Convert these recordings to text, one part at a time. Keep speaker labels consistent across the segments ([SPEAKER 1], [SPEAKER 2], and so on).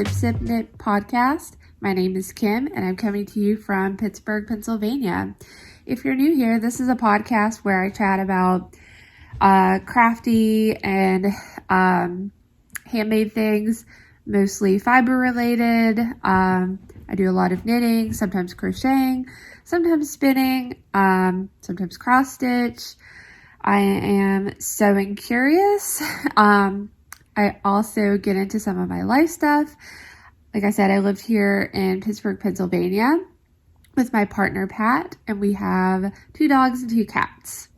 [SPEAKER 1] Sip Sip Knit podcast. My name is Kim and I'm coming to you from Pittsburgh, Pennsylvania. If you're new here, this is a podcast where I chat about crafty and handmade things, mostly fiber related. I do a lot of knitting, sometimes crocheting, sometimes spinning, sometimes cross stitch. I am sewing curious. I also get into some of my life stuff. Like I said, I lived here in Pittsburgh, Pennsylvania with my partner, Pat, and we have 2 dogs and 2 cats.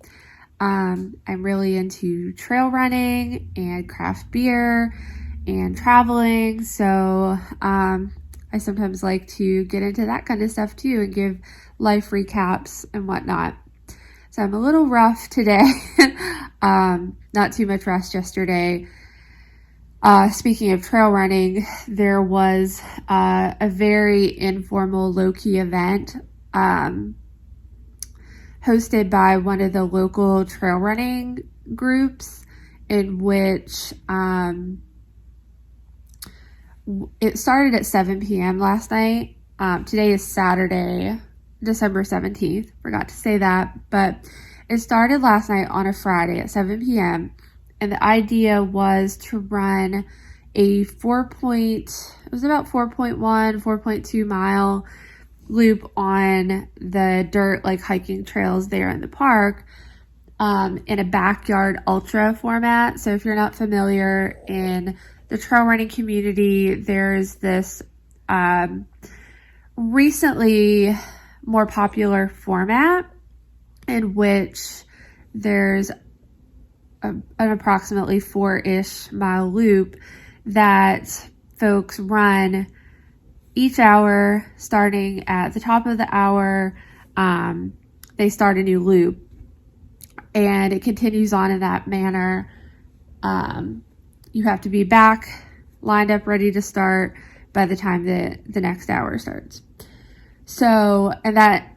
[SPEAKER 1] I'm really into trail running and craft beer and traveling. So I sometimes like to get into that kind of stuff too and give life recaps and whatnot. So I'm a little rough today. Not too much rest yesterday. Speaking of trail running, there was a very informal low-key event hosted by one of the local trail running groups in which it started at 7 p.m. last night. Today is Saturday, December 17th. Forgot to say that, but it started last night on a Friday at 7 p.m. And the idea was to run a 4.2 mile loop on the dirt, like hiking trails there in the park, in a backyard ultra format. So if you're not familiar, in the trail running community, there's this recently more popular format in which there's an approximately 4-ish mile loop that folks run each hour. Starting at the top of the hour, they start a new loop, and it continues on in that manner. You have to be back, lined up, ready to start by the time that the next hour starts. So, and that,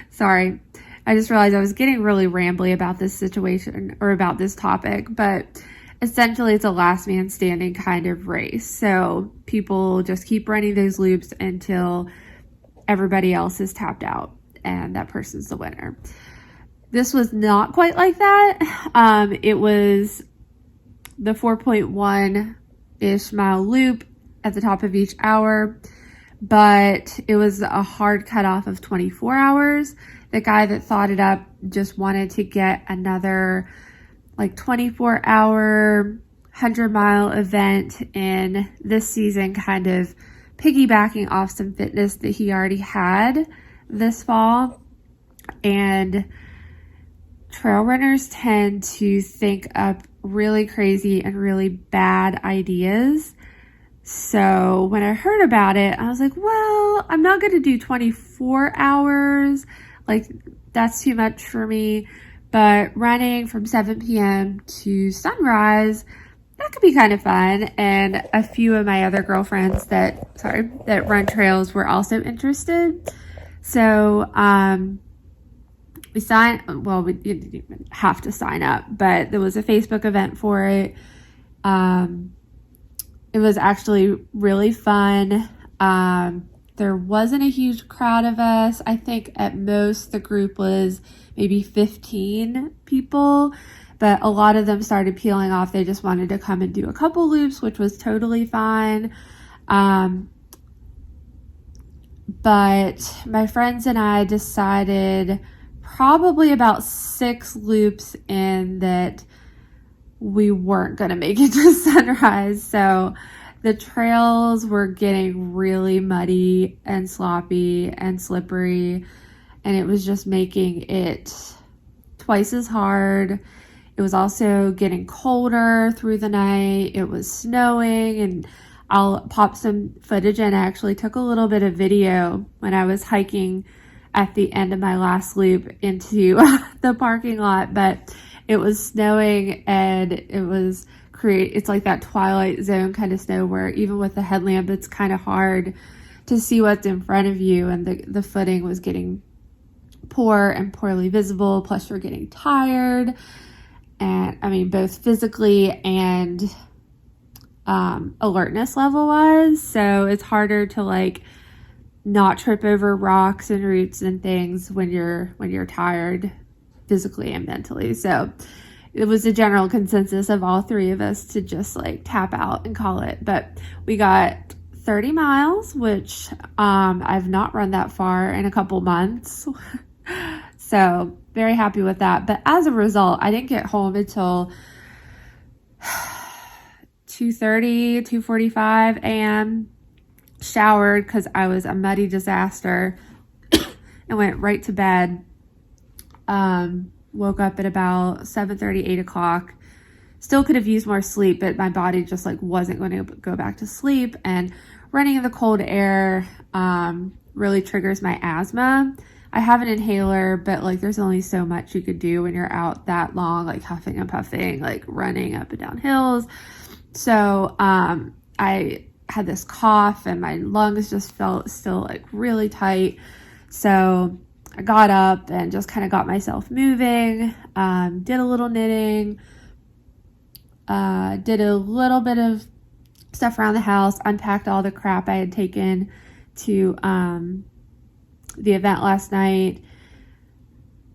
[SPEAKER 1] sorry, I just realized I was getting really rambly about this situation or about this topic, but essentially it's a last man standing kind of race. So people just keep running those loops until everybody else is tapped out and that person's the winner. This was not quite like that. It was the 4.1-ish mile loop at the top of each hour, but it was a hard cutoff of 24 hours. The guy that thought it up just wanted to get another like 24-hour, 100-mile event in this season, kind of piggybacking off some fitness that he already had this fall. And trail runners tend to think up really crazy and really bad ideas. So when I heard about it, I was like, well, I'm not going to do 24 hours. Like, that's too much for me. But running from 7 p.m. to sunrise, that could be kind of fun. And a few of my other girlfriends that run trails were also interested. So we didn't even have to sign up, but there was a Facebook event for it. It was actually really fun. There wasn't a huge crowd of us. I think at most the group was maybe 15 people, but a lot of them started peeling off. They just wanted to come and do a couple loops, which was totally fine. But my friends and I decided probably about 6 loops in that we weren't going to make it to sunrise. So the trails were getting really muddy and sloppy and slippery, and it was just making it twice as hard. It was also getting colder through the night. It was snowing, and I'll pop some footage in. I actually took a little bit of video when I was hiking at the end of my last loop into the parking lot, but it was snowing, and it's like that Twilight Zone kind of snow where even with the headlamp, it's kind of hard to see what's in front of you, and the footing was getting poor and poorly visible. Plus you're getting tired, and I mean, both physically and alertness level was. So it's harder to like not trip over rocks and roots and things when you're tired physically and mentally. So it was a general consensus of all three of us to just like tap out and call it. But we got 30 miles, which I've not run that far in a couple months. So very happy with that. But as a result, I didn't get home until 2:30, 2:45 a.m. Showered because I was a muddy disaster and went right to bed. Woke up at about 7:30, 8 o'clock. Still could have used more sleep, but my body just like wasn't going to go back to sleep. And running in the cold air really triggers my asthma. I have an inhaler, but like there's only so much you could do when you're out that long, like huffing and puffing, like running up and down hills. So I had this cough and my lungs just felt still like really tight. So I got up and just kind of got myself moving, did a little knitting, did a little bit of stuff around the house, unpacked all the crap I had taken to the event last night,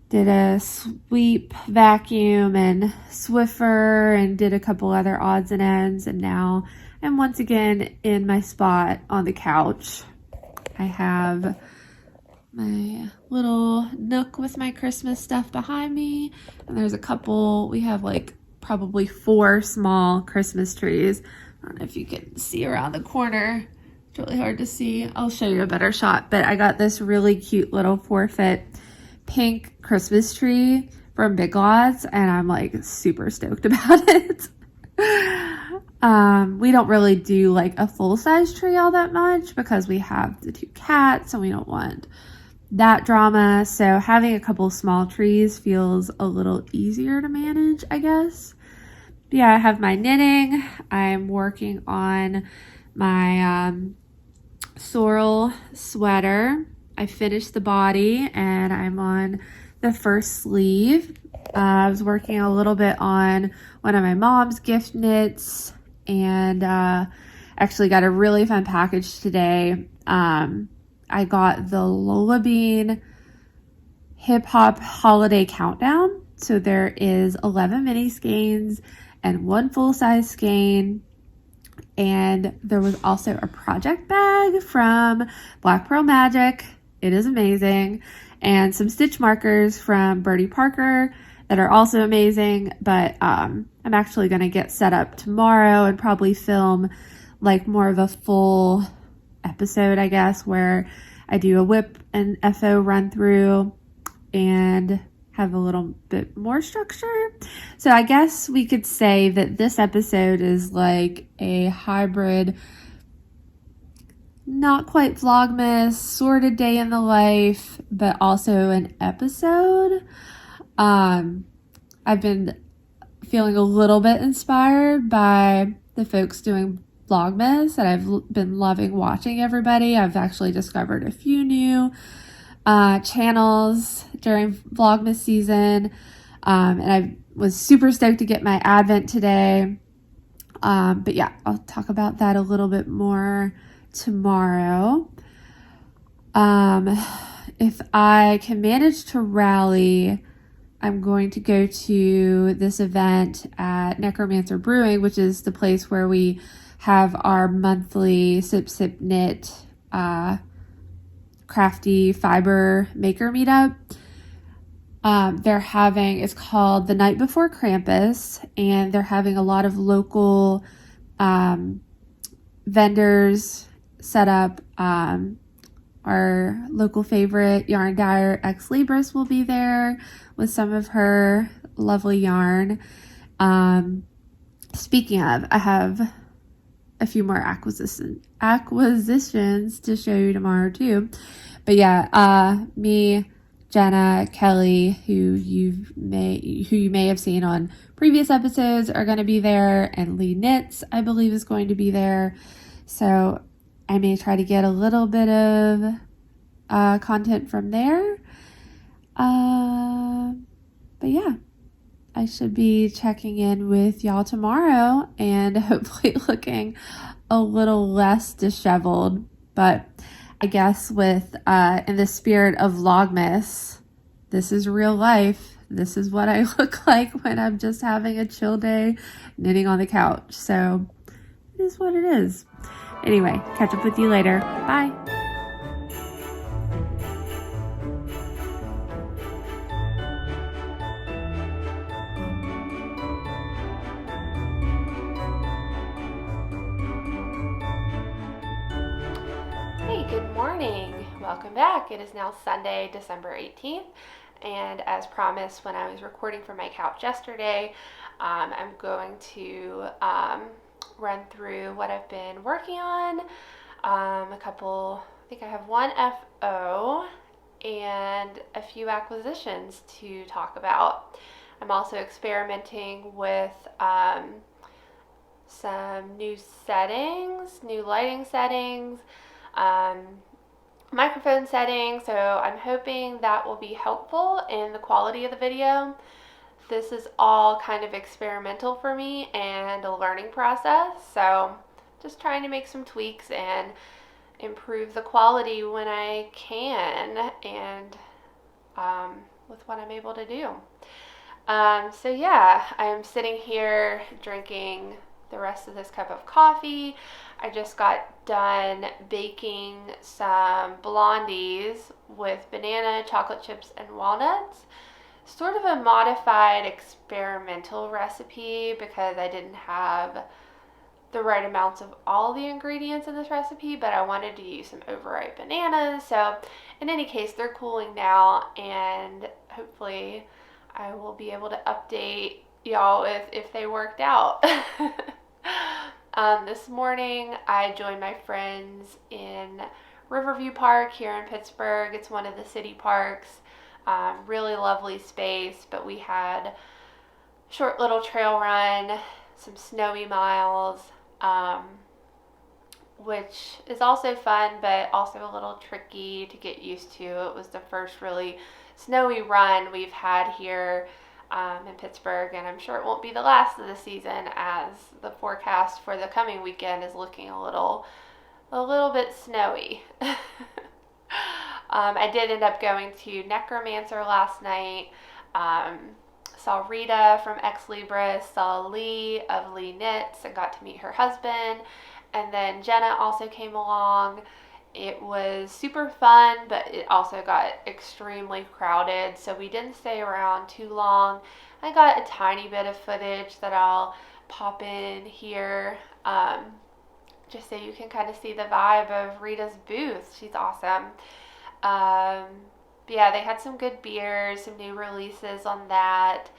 [SPEAKER 1] did a sweep, vacuum, and Swiffer, and did a couple other odds and ends, and now I'm once again in my spot on the couch. I have my little nook with my Christmas stuff behind me, and there's a couple, we have like probably 4 small Christmas trees. I don't know if you can see around the corner. It's really hard to see. I'll show you a better shot, but I got this really cute little 4-foot pink Christmas tree from Big Lots, and I'm like super stoked about it. We don't really do like a full-size tree all that much because we have the 2 cats and we don't want that drama. So having a couple small trees feels a little easier to manage, I guess. But yeah, I have my knitting. I'm working on my Sorrel sweater. I finished the body and I'm on the first sleeve. I was working a little bit on one of my mom's gift knits, and actually got a really fun package today. I got the Lola Bean Hip Hop Holiday Countdown. So there is 11 mini skeins and 1 full-size skein. And there was also a project bag from Black Pearl Magic. It is amazing. And some stitch markers from Birdie Parker that are also amazing. But I'm actually going to get set up tomorrow and probably film like more of a full episode, I guess, where I do a whip and FO run through and have a little bit more structure. So I guess we could say that this episode is like a hybrid, not quite vlogmas, sort of day in the life, but also an episode. I've been feeling a little bit inspired by the folks doing vlogmas that I've been loving watching everybody. I've actually discovered a few new channels during vlogmas season, and I was super stoked to get my Advent today. But yeah, I'll talk about that a little bit more tomorrow. If I can manage to rally, I'm going to go to this event at Necromancer Brewing, which is the place where we have our monthly Sip Sip Knit crafty fiber maker meetup. They're having, it's called The Night Before Krampus, and they're having a lot of local vendors set up. Our local favorite yarn dyer, Ex Libris, will be there with some of her lovely yarn. Speaking of, I have a few more acquisitions to show you tomorrow too. But yeah, me, Jenna, Kelly, who you may have seen on previous episodes, are going to be there, and Lee Knits, I believe, is going to be there. So I may try to get a little bit of content from there. But yeah, I should be checking in with y'all tomorrow and hopefully looking a little less disheveled. But I guess with in the spirit of Vlogmas, this is real life. This is what I look like when I'm just having a chill day knitting on the couch. So it is what it is. Anyway, catch up with you later. Bye. Hey, good morning. Welcome back. It is now Sunday, December 18th. And as promised when I was recording from my couch yesterday, I'm going to run through what I've been working on. I think I have one FO and a few acquisitions to talk about. I'm also experimenting with some new settings, new lighting settings, microphone settings, so I'm hoping that will be helpful in the quality of the video. This is all kind of experimental for me and a learning process, so just trying to make some tweaks and improve the quality when I can and with what I'm able to do. So yeah, I'm sitting here drinking the rest of this cup of coffee. I just got done baking some blondies with banana, chocolate chips, and walnuts. Sort of a modified experimental recipe because I didn't have the right amounts of all the ingredients in this recipe, but I wanted to use some overripe bananas. So in any case, they're cooling now, and hopefully I will be able to update y'all if they worked out. This morning I joined my friends in Riverview Park here in Pittsburgh. It's one of the city parks. Really lovely space, but we had a short little trail run, some snowy miles, which is also fun, but also a little tricky to get used to. It was the first really snowy run we've had here in Pittsburgh, and I'm sure it won't be the last of the season, as the forecast for the coming weekend is looking a little bit snowy. I did end up going to Necromancer last night. Saw Rita from Ex Libris, saw Lee of Lee Knits, and got to meet her husband. And then Jenna also came along. It was super fun, but it also got extremely crowded, so we didn't stay around too long. I got a tiny bit of footage that I'll pop in here, just so you can kind of see the vibe of Rita's booth. She's awesome. But yeah, they had some good beers, some new releases on that.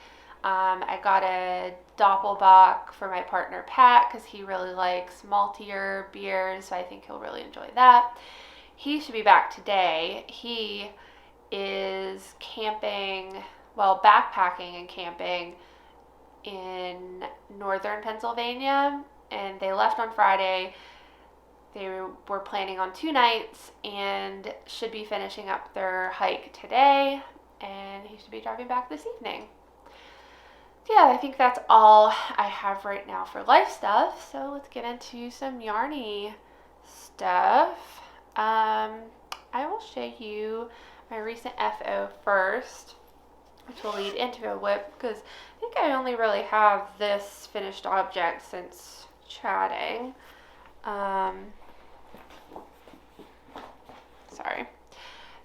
[SPEAKER 1] I got a Doppelbock for my partner Pat because he really likes maltier beers, so I think he'll really enjoy that. He should be back today. He is backpacking and camping in northern Pennsylvania, and they left on Friday. They were planning on 2 nights and should be finishing up their hike today, and he should be driving back this evening. Yeah, I think that's all I have right now for life stuff. So let's get into some yarny stuff. I will show you my recent FO first, which will lead into a whip, because I think I only really have this finished object since chatting. Sorry.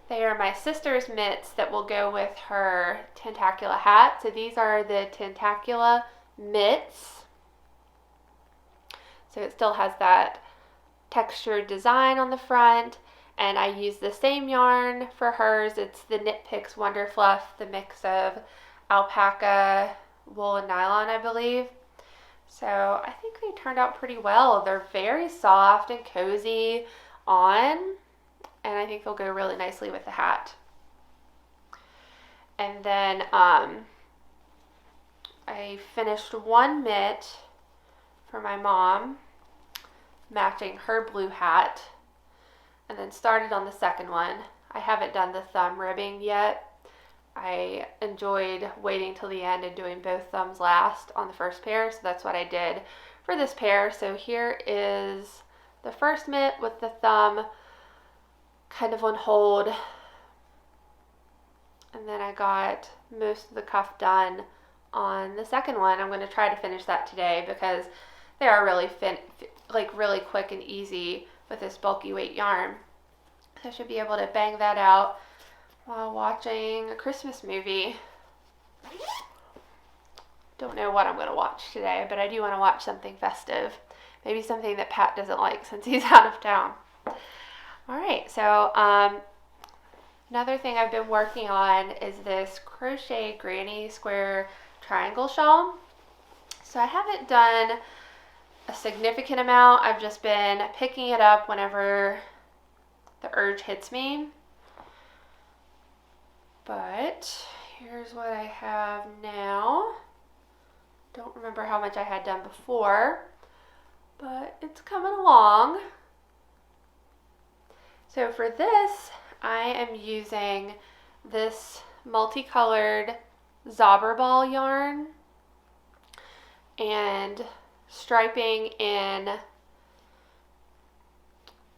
[SPEAKER 1] They are my sister's mitts that will go with her Tentacula hat. So these are the Tentacula mitts. So it still has that textured design on the front. And I use the same yarn for hers. It's the Knit Picks Wonder Fluff, the mix of alpaca, wool, and nylon, I believe. So I think they turned out pretty well. They're very soft and cozy on, and I think they'll go really nicely with the hat. And then I finished one mitt for my mom, matching her blue hat, and then started on the second one. I haven't done the thumb ribbing yet. I enjoyed waiting till the end and doing both thumbs last on the first pair, so that's what I did for this pair. So here is the first mitt with the thumb kind of on hold, and then I got most of the cuff done on the second one. I'm going to try to finish that today because they are really really quick and easy with this bulky weight yarn. So I should be able to bang that out while watching a Christmas movie. Don't know what I'm going to watch today, but I do want to watch something festive. Maybe something that Pat doesn't like since he's out of town. Alright, so another thing I've been working on is this crochet granny square triangle shawl. So I haven't done a significant amount. I've just been picking it up whenever the urge hits me. But here's what I have now. Don't remember how much I had done before, but it's coming along. So for this, I am using this multicolored Zobber Ball yarn and striping in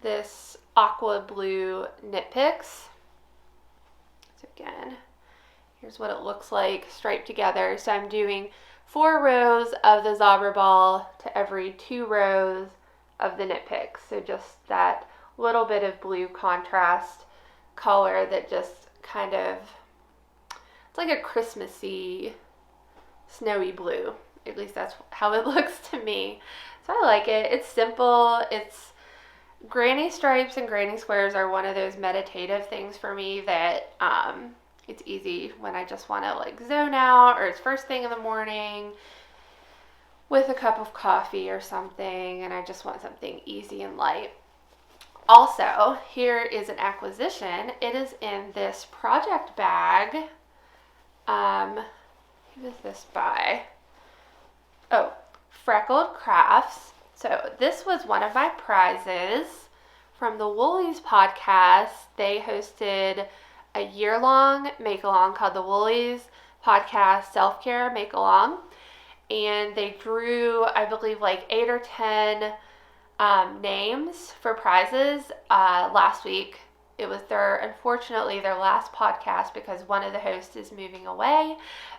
[SPEAKER 1] this aqua blue knit picks. So again, here's what it looks like striped together. So I'm doing 4 rows of the Zobber Ball to every 2 rows of the knit picks. So just that little bit of blue contrast color that just kind of, it's like a Christmassy snowy blue. At least that's how it looks to me. So I like it. It's simple. It's granny stripes and granny squares are one of those meditative things for me that it's easy when I just want to like zone out, or it's first thing in the morning with a cup of coffee or something and I just want something easy and light. Also, here is an acquisition. It is in this project bag. Who is this by? Oh, Freckled Crafts. So this was one of my prizes from the Woolies podcast. They hosted a year-long make-along called the Woolies Podcast Self-Care Make-Along. And they drew, I believe, like 8 or 10 names for prizes last week. It was unfortunately their last podcast because one of the hosts is moving away,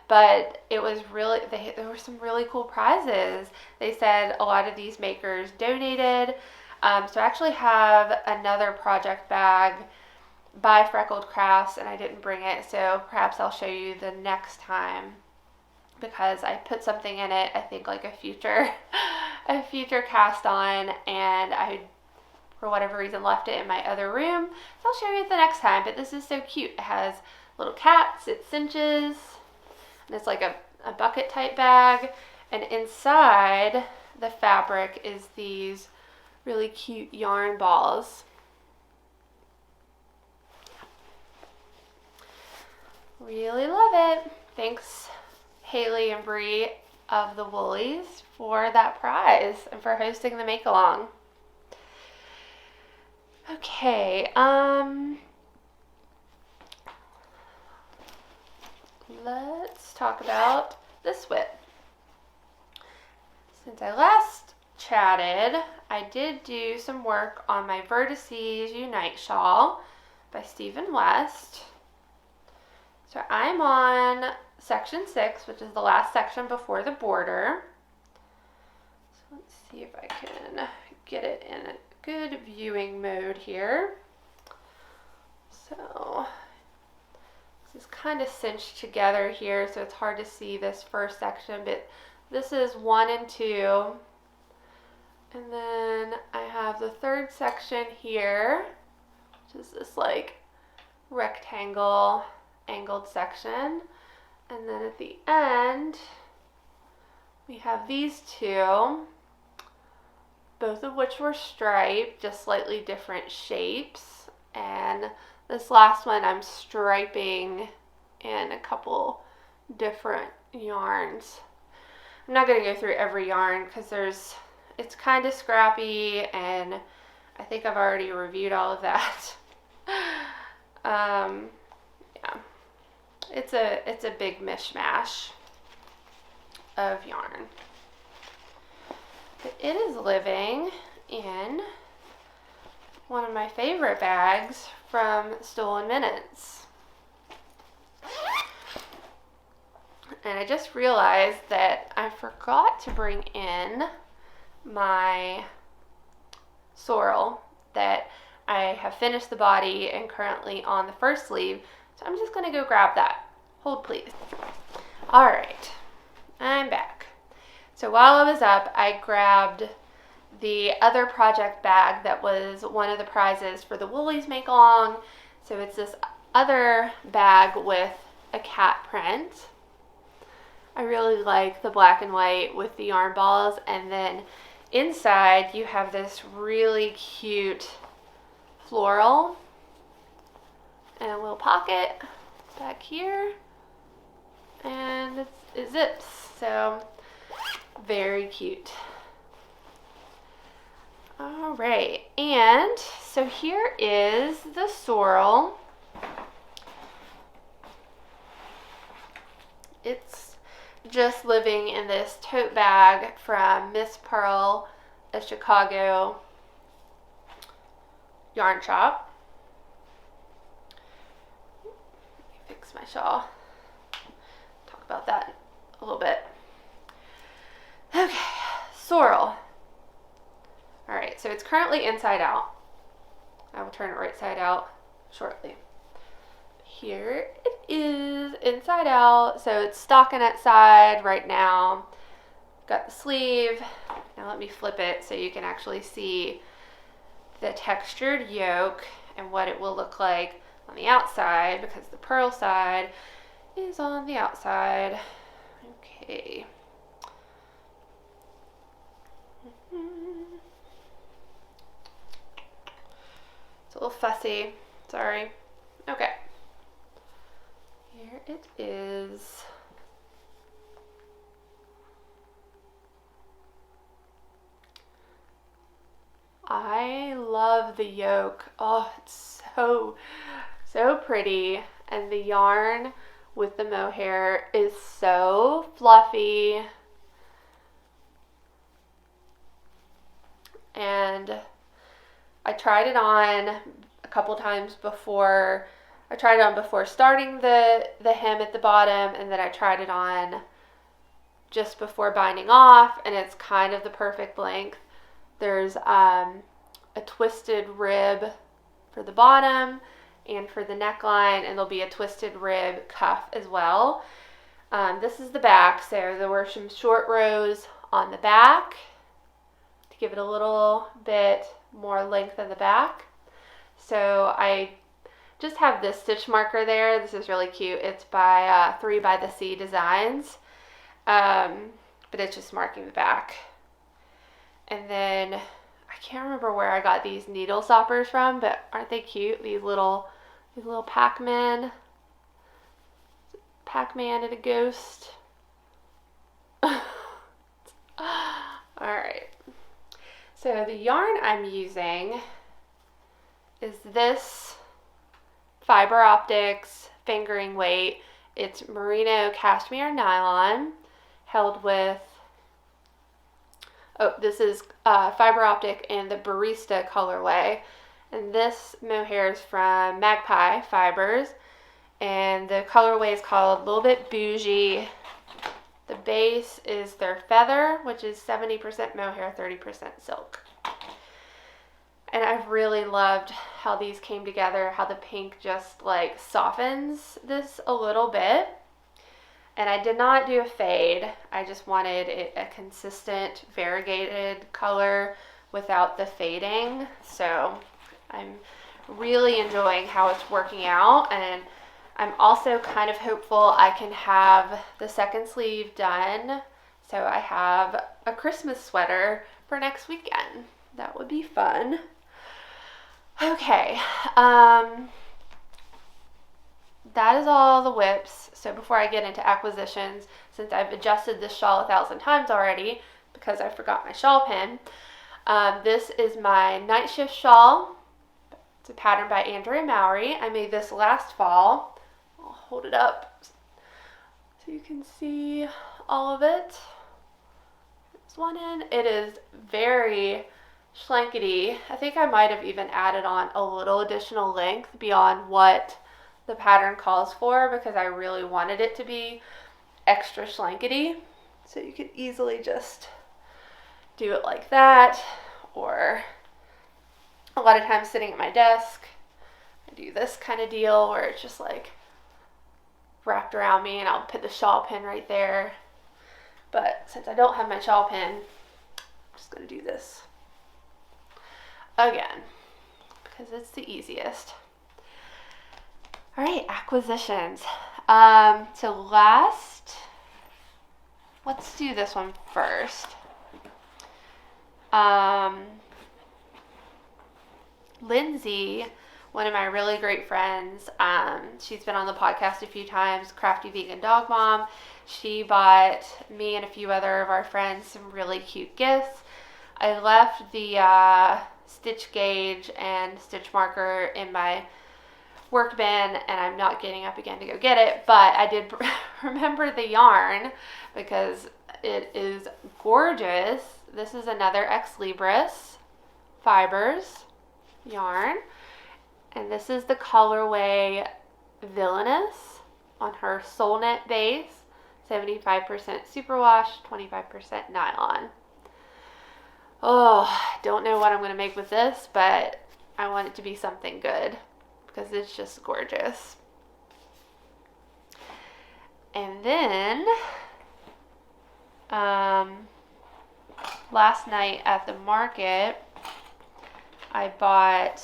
[SPEAKER 1] but it was really, there were some really cool prizes. They said a lot of these makers donated, so I actually have another project bag by Freckled Crafts and I didn't bring it, so perhaps I'll show you the next time because I put something in it, I think like a future cast on, and I, for whatever reason, left it in my other room. So I'll show you it the next time, but this is so cute. It has little cats, it cinches, and it's like a bucket type bag, and inside the fabric is these really cute yarn balls. Really love it. Thanks, Haley and Bree of the Woolies, for that prize and for hosting the make-along. Okay, let's talk about this whip. Since I last chatted, I did do some work on my Vertices Unite Shawl by Stephen West. So I'm on section 6, which is the last section before the border. So let's see if I can get it in a good viewing mode here. So this is kind of cinched together here, so it's hard to see this first section, but this is 1 and 2. And then I have the third section here, which is this like rectangle angled section. And then at the end, we have these two, both of which were striped, just slightly different shapes. And this last one I'm striping in a couple different yarns. I'm not going to go through every yarn because it's kind of scrappy, and I think I've already reviewed all of that. Yeah. it's a big mishmash of yarn. But it is living in one of my favorite bags from Stolen Minutes. And I just realized that I forgot to bring in my Sorrel that I have finished the body and currently on the first sleeve. So I'm just going to go grab that. Hold please. All right, I'm back. So while I was up, I grabbed the other project bag that was one of the prizes for the Woolies Make Along. So it's this other bag with a cat print. I really like the black and white with the yarn balls, and then inside you have this really cute floral and a little pocket back here, and it zips, so very cute. All right, and so here is the Sorrel. It's just living in this tote bag from Miss Pearl, a Chicago yarn shop. Let me fix my shawl. Talk about that a little bit. Okay, Sorrel. All right, so it's currently inside out. I will turn it right side out shortly. Here it is inside out, so it's stockinette side right now. Got the sleeve. Now let me flip it so you can actually see the textured yoke and what it will look like on the outside, because the pearl side is on the outside. Okay. It's a little fussy, sorry. Okay. Here it is. I love the yoke. Oh, it's so pretty. And the yarn with the mohair is so fluffy. And I tried it on a couple times before. I tried it on before starting the hem at the bottom, and then I tried it on just before binding off, and it's kind of the perfect length. There's a twisted rib for the bottom and for the neckline, and there'll be a twisted rib cuff as well. This is the back, so there were some short rows on the back to give it a little bit more length in the back. So I just have this stitch marker there. This is really cute. It's by 3 by the Sea Designs, but it's just marking the back. And then I can't remember where I got these needle stoppers from, but aren't they cute? These little Pac-Man and a ghost. All right. So the yarn I'm using is this Fiber Optics fingering weight. It's merino cashmere nylon held with, this is Fiber Optic in the Barista colorway. And this mohair is from Magpie Fibers. And the colorway is called a Little Bit Bougie. The base is their feather, which is 70% mohair, 30% silk. And I've really loved how these came together, how the pink just like softens this a little bit. And I did not do a fade. I just wanted a consistent variegated color without the fading. So I'm really enjoying how it's working out. And I'm also kind of hopeful I can have the second sleeve done so I have a Christmas sweater for next weekend. That would be fun. Okay, that is all the whips. So before I get into acquisitions, since I've adjusted this shawl 1,000 times already because I forgot my shawl pin, this is my Nightshift shawl. It's a pattern by Andrea Mowry. I made this last fall I'll hold it up so you can see all of it. There's one end. It is very schlankety. I think I might have even added on a little additional length beyond what the pattern calls for because I really wanted it to be extra schlankety. So you could easily just do it like that, or a lot of times sitting at my desk, I do this kind of deal where it's just like wrapped around me and I'll put the shawl pin right there. But since I don't have my shawl pin, I'm just going to do this again because it's the easiest. All right, acquisitions. So let's do this one first. Lindsay, one of my really great friends, she's been on the podcast a few times, Crafty Vegan Dog Mom. She bought me and a few other of our friends some really cute gifts. I left the stitch gauge and stitch marker in my work bin, and I'm not getting up again to go get it, but I did remember the yarn because it is gorgeous. This is another Ex Libris Fibers yarn, and this is the colorway Villainous on her Soul Knit base, 75% superwash, 25% nylon. Oh, don't know what I'm going to make with this, but I want it to be something good because it's just gorgeous. And then last night at the market, I bought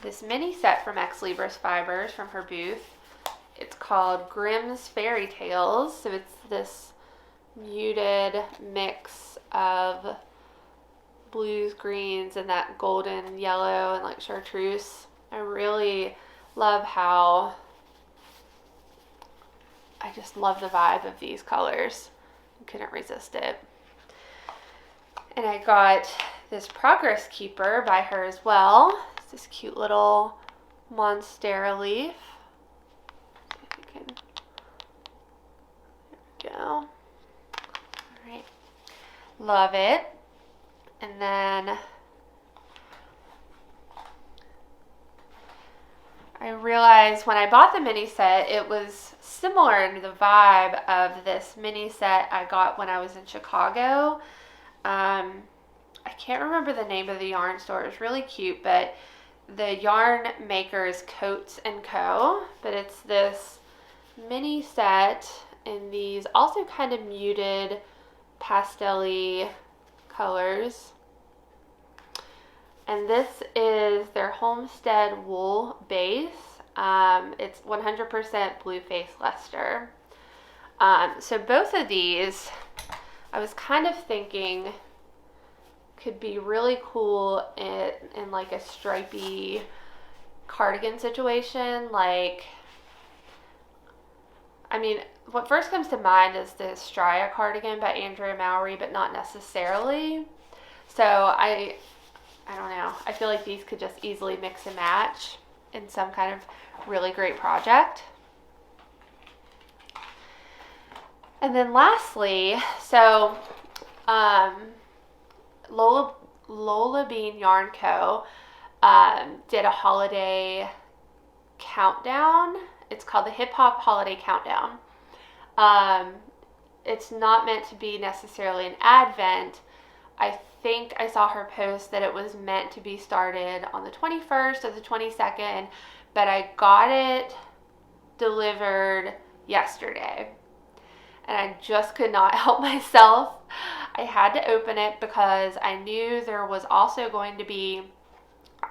[SPEAKER 1] this mini set from Ex Libris Fibers from her booth. It's called Grimm's Fairy Tales. So it's this muted mix of blues, greens, and that golden yellow and like chartreuse. I really love how I just love the vibe of these colors. I couldn't resist it. And I got this Progress Keeper by her as well. It's this cute little Monstera leaf. If you can, there we go. All right, love it. And then I realized when I bought the mini set, it was similar to the vibe of this mini set I got when I was in Chicago. I can't remember the name of the yarn store. It was really cute, but the yarn maker is Coats & Co. But it's this mini set in these also kind of muted pastel-y colors. And this is their Homestead wool base. It's 100% Blue Face Leicester. So both of these, I was kind of thinking could be really cool in like a stripy cardigan situation. Like, I mean, what first comes to mind is the Stria cardigan by Andrea Mowry, but not necessarily. So I don't know. I feel like these could just easily mix and match in some kind of really great project. And then lastly, so Lola Bean Yarn Co. Did a holiday countdown. It's called the Hip Hop Holiday Countdown. It's not meant to be necessarily an advent. I think I saw her post that it was meant to be started on the 21st or the 22nd, but I got it delivered yesterday. And I just could not help myself. I had to open it because I knew there was also going to be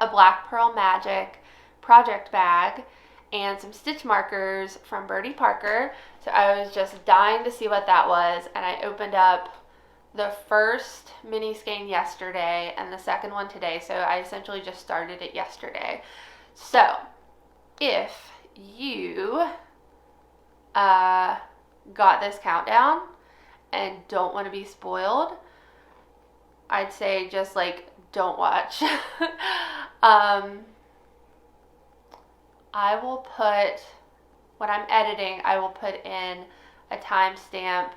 [SPEAKER 1] a Black Pearl Magic project bag and some stitch markers from Birdie Parker. So I was just dying to see what that was, and I opened up the first mini skein yesterday and the second one today. So I essentially just started it yesterday. So if you got this countdown and don't want to be spoiled, I'd say just like don't watch. I will put when I'm editing, I will put in a timestamp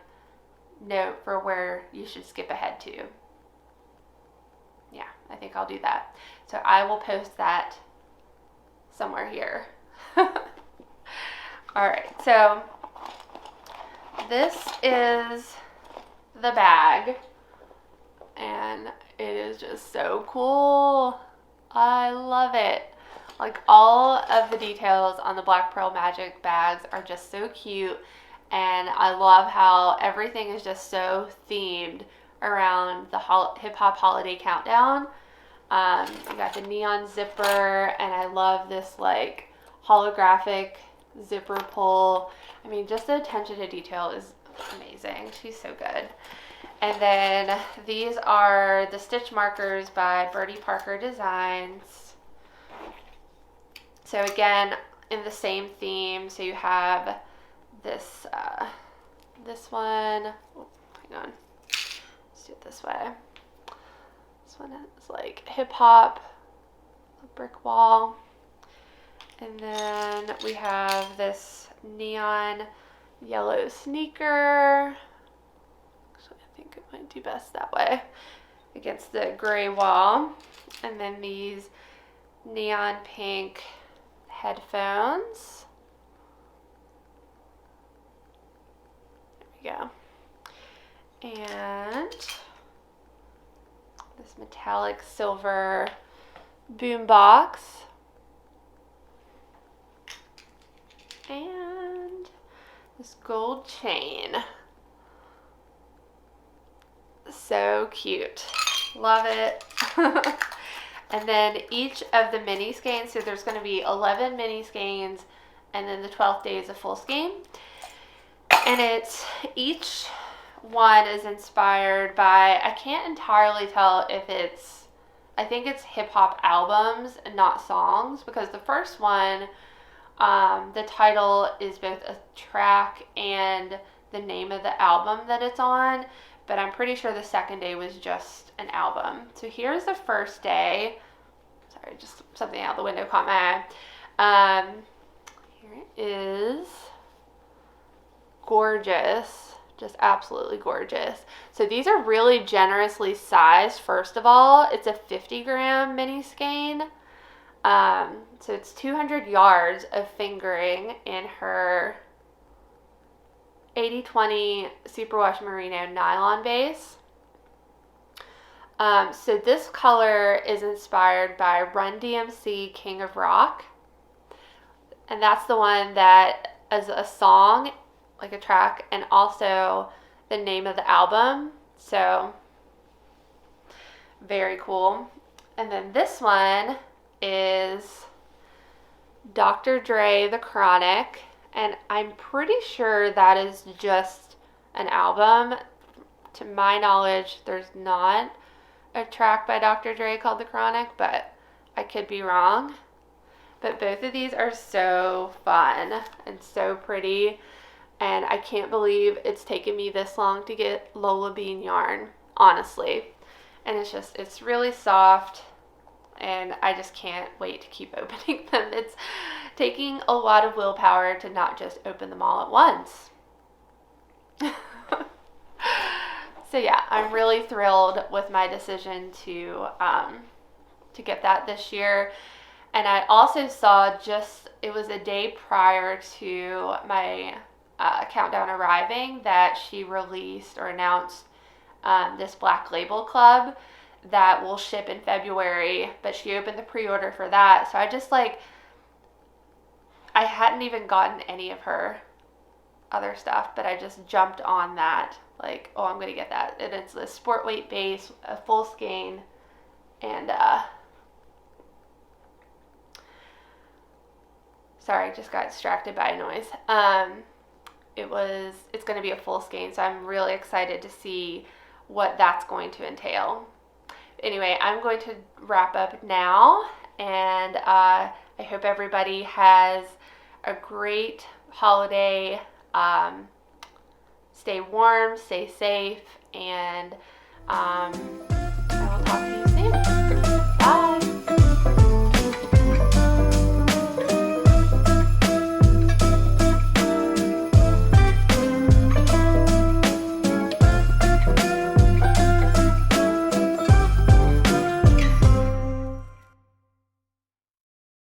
[SPEAKER 1] note for where you should skip ahead to. Yeah, I think I'll do that. So I will post that somewhere here. All right, so this is the bag, and it is just so cool. I love it. Like, all of the details on the Black Pearl Magic bags are just so cute, and I love how everything is just so themed around the hip hop holiday countdown. You got the neon zipper, and I love this like holographic zipper pull. I mean, just the attention to detail is amazing. She's so good. And then these are the stitch markers by Bertie Parker Designs. So again, in the same theme. So you have this this one. Oh, hang on. Let's do it this way. This one is like hip hop, a brick wall. And then we have this neon yellow sneaker. Actually, I think it might do best that way against the gray wall. And then these neon pink headphones. There we go. And this metallic silver boom box. And this gold chain. So cute. Love it. And then each of the mini skeins, so there's going to be 11 mini skeins, and then the 12th day is a full skein. And it's, each one is inspired by, I can't entirely tell if it's, I think it's hip hop albums and not songs, because the first one, the title is both a track and the name of the album that it's on, but I'm pretty sure the second day was just an album. So here's the first day. Sorry, just something out the window caught my eye. Here it is. Gorgeous. Just absolutely gorgeous. So these are really generously sized. First of all, it's a 50-gram mini skein. So it's 200 yards of fingering in her 80/20 superwash merino nylon base. So this color is inspired by Run DMC King of Rock. And that's the one that is a song, like a track, and also the name of the album. So very cool. And then this one is Dr. Dre The Chronic, and I'm pretty sure that is just an album. To my knowledge, there's not a track by Dr. Dre called The Chronic, but I could be wrong. But both of these are so fun and so pretty, and I can't believe it's taken me this long to get Lola Bean yarn, honestly. And it's really soft, and I just can't wait to keep opening them. It's taking a lot of willpower to not just open them all at once. So yeah, I'm really thrilled with my decision to get that this year. And I also saw it was a day prior to my countdown arriving that she released or announced this Black Label Club that will ship in February, but she opened the pre-order for that. So I hadn't even gotten any of her other stuff, but I just jumped on that, like, oh, I'm gonna get that. And it's a sport weight base, a full skein, and sorry, just got distracted by a noise. It's gonna be a full skein, so I'm really excited to see what that's going to entail. Anyway, I'm going to wrap up now, and I hope everybody has a great holiday. Stay warm, stay safe, and I will talk to you soon.